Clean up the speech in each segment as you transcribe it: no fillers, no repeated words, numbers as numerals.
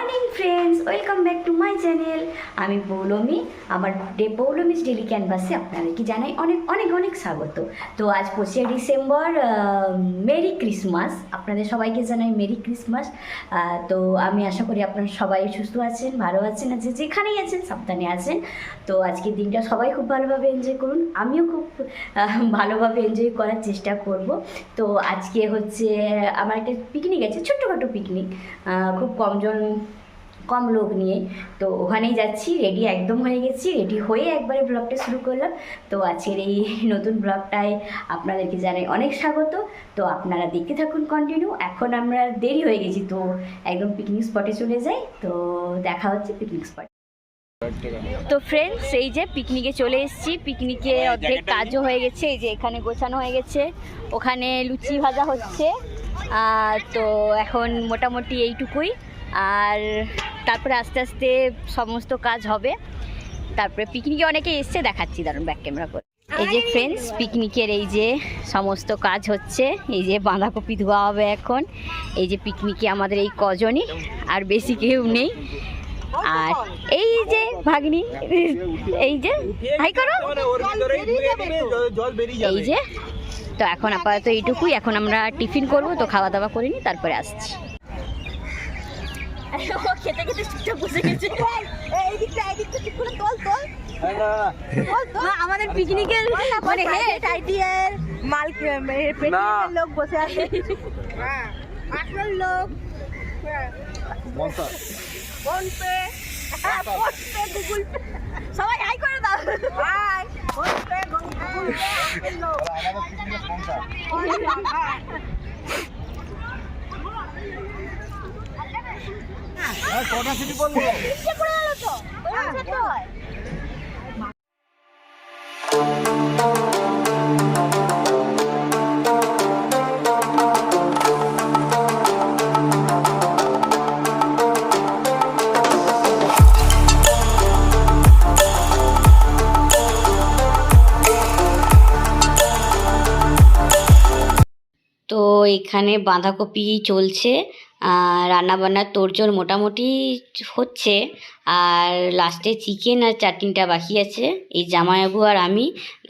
Morning friends, welcome back to my channel. আমি পৌলমী। আমার পৌলমীজ daily ক্যানভাসে আপনাদেরকে জানাই অনেক অনেক অনেক স্বাগত। তো আজ 25 ডিসেম্বর, মেরি ক্রিসমাস। আপনাদের সবাইকে জানাই মেরি ক্রিসমাস। তো আমি আশা করি আপনারা সবাই সুস্থ আছেন, ভালো আছেন, আছে যেখানেই আছেন সাবধানে আছেন। তো আজকের দিনটা সবাই খুব ভালোভাবে এনজয় করুন, আমিও খুব ভালোভাবে এনজয় করার চেষ্টা করব। তো আজকে হচ্ছে আমার একটা পিকনিক আছে, ছোট্টখাটো পিকনিক, খুব কম লোক নিয়ে। তো ওখানেই যাচ্ছি, রেডি একদম হয়ে গেছি, রেডি হয়ে একবারে ব্লগটা শুরু করলাম। তো আজকের এই নতুন ব্লগটায় আপনাদেরকে জানাই অনেক স্বাগত। তো আপনারা দেখতে থাকুন কন্টিনিউ। এখন আমরা দেরি হয়ে গেছি, তো একদম পিকনিক স্পটে চলে যাই। তো দেখা হচ্ছে পিকনিক স্পট। তো ফ্রেন্ডস, এই যে পিকনিকে চলে এসেছি। পিকনিকে অর্ধেক কাজও হয়ে গেছে, এই যে এখানে গোছানো হয়ে গেছে, ওখানে লুচি ভাজা হচ্ছে। তো এখন মোটামুটি এইটুকুই, আর তারপরে আস্তে আস্তে সমস্ত কাজ হবে। তারপরে পিকনিকে অনেকে এসছে, দেখাচ্ছি দাঁড়ান ব্যাক ক্যামেরা করে। এই যে ফ্রেন্ডস, পিকনিকের এই যে সমস্ত কাজ হচ্ছে, এই যে বাঁধাকপি ধোয়া হবে এখন। এই যে পিকনিকে আমাদের এই কজনই, আর বেশি কেউ নেই। আর এই যে ভাগ্নি, এই যে হাই করো, এই যে। তো এখন আপাতত এইটুকুই, এখন আমরা টিফিন করবো, তো খাওয়া দাওয়া করে নিই, তারপরে আসছি। খেতে খেতে চুপচাপ বসে গেছে। আমাদের পিকনিকের মানে হেড আইটিআর মাল প্রেসিডেন্টের লোক বসে আছে, আসল লোক ফোন পে গুগল পে সবাই হাই করে দাও। Hi, PhonePe Google Pay আসল লোক। কটা সিটি বলবো? তো এখানে বাঁধাকপি চলছে, রান্নাবান্নার তোড়জোড় মোটামুটি হচ্ছে, আর লাস্টে চিকেন আর চাটনিটা বাকি আছে। এই জামাইবাবু আর আমি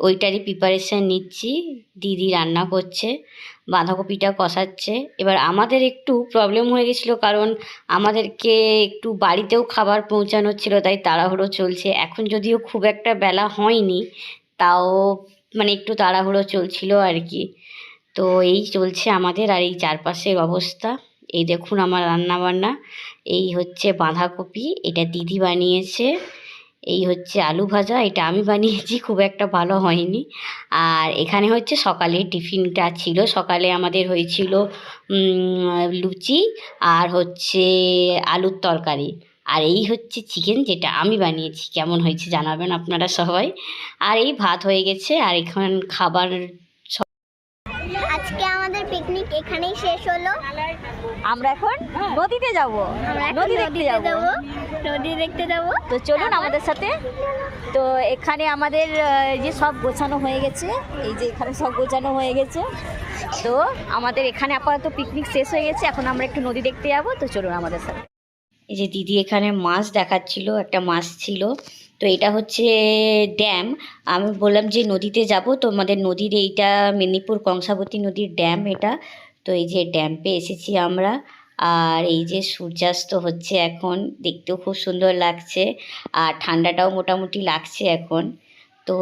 ওইটারই প্রিপারেশান নিচ্ছি। দিদি রান্না করছে, বাঁধাকপিটা কষাচ্ছে। এবার আমাদের একটু প্রবলেম হয়ে গেছিলো, কারণ আমাদেরকে একটু বাড়িতেও খাবার পৌঁছানো ছিল, তাই তাড়াহুড়ো চলছে। এখন যদিও খুব একটা বেলা হয়নি, তাও মানে একটু তাড়াহুড়ো চলছিল আর কি। তো এই চলছে আমাদের, আর এই চারপাশের অবস্থা। এই দেখুন আমার রান্না বান্না। এই হচ্ছে বাঁধাকপি, এটা দিদি বানিয়েছে। এই হচ্ছে আলু ভাজা, এটা আমি বানিয়েছি, খুব একটা ভালো হয়নি। আর এখানে হচ্ছে সকালের টিফিনটা ছিল। সকালে আমাদের হয়েছিল লুচি আর হচ্ছে আলুর তরকারি। আর এই হচ্ছে চিকেন, যেটা আমি বানিয়েছি। কেমন হয়েছে জানাবেন আপনারা সবাই। আর এই ভাত হয়ে গেছে, আর এখন খাবার। আজকে আমাদের পিকনিক এখানেই শেষ হলো। আমরা এখন নদীতে যাব, নদী দেখতে যাব। তো চলুন আমাদের সাথে। তো এখানে আমাদের যে সব গোছানো হয়ে গেছে, এই যে এখানে সব গোছানো হয়ে গেছে। তো আমাদের এখানে আপাতত পিকনিক শেষ হয়ে গেছে, এখন আমরা একটু নদী দেখতে যাব। তো চলুন আমাদের সাথে। এই যে দিদি এখানে মাছ দেখাচ্ছিল, একটা মাছ ছিল। তো এটা হচ্ছে ড্যাম। আমি বললাম যে নদীতে যাব, তো আমাদের নদীর এইটা মেদিনীপুর কংসাবতী নদীর ড্যাম এটা। তো এই যে ড্যাম্পে এসেছি আমরা। আর এই যে সূর্যাস্ত হচ্ছে এখন, দেখতেও খুব সুন্দর লাগছে, আর ঠান্ডাটাও মোটামুটি লাগছে এখন। তো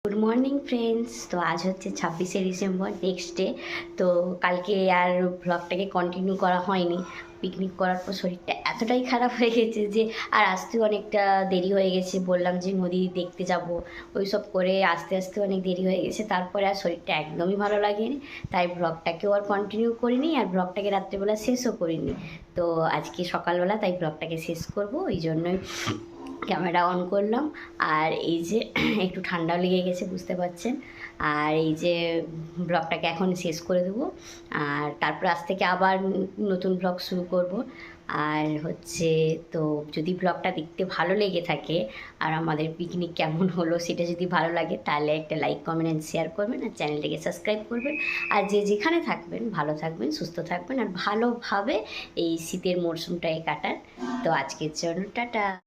গুড মর্নিং ফ্রেন্ডস। তো আজ হচ্ছে 26শে ডিসেম্বর, নেক্সট ডে। তো কালকে আর ব্লগটাকে কন্টিনিউ করা হয়নি, পিকনিক করার পর শরীরটা এতটাই খারাপ হয়ে গেছে যে আর আসতেও অনেকটা দেরি হয়ে গেছে। বললাম যে নদী দেখতে যাব, ওই সব করে আস্তে আস্তে অনেক দেরি হয়ে গেছে। তারপরে আর শরীরটা একদমই ভালো লাগেনি, তাই ব্লগটাকেও আর কন্টিনিউ করিনি, আর ব্লগটাকে রাত্রেবেলা শেষও করিনি। তো আজকে সকালবেলা তাই ব্লগটাকে শেষ করব, ওই জন্যই ক্যামেরা অন করলাম। আর এই যে একটু ঠান্ডাও লেগে গেছে, বুঝতে পারছেন। আর এই যে ব্লগটাকে এখন শেষ করে দেবো, আর তারপর আজ থেকে আবার নতুন ব্লগ শুরু করব। আর হচ্ছে তো যদি ব্লগটা দেখতে ভালো লেগে থাকে আর আমাদের পিকনিক কেমন হলো সেটা যদি ভালো লাগে, তাহলে একটা লাইক, কমেন্ট অ্যান্ড শেয়ার করবেন, আর চ্যানেলটিকে সাবস্ক্রাইব করবেন। আর যে যেখানে থাকবেন ভালো থাকবেন, সুস্থ থাকবেন, আর ভালোভাবে এই শীতের মরশুমটাকে কাটান। তো আজকের জন্য টাটা।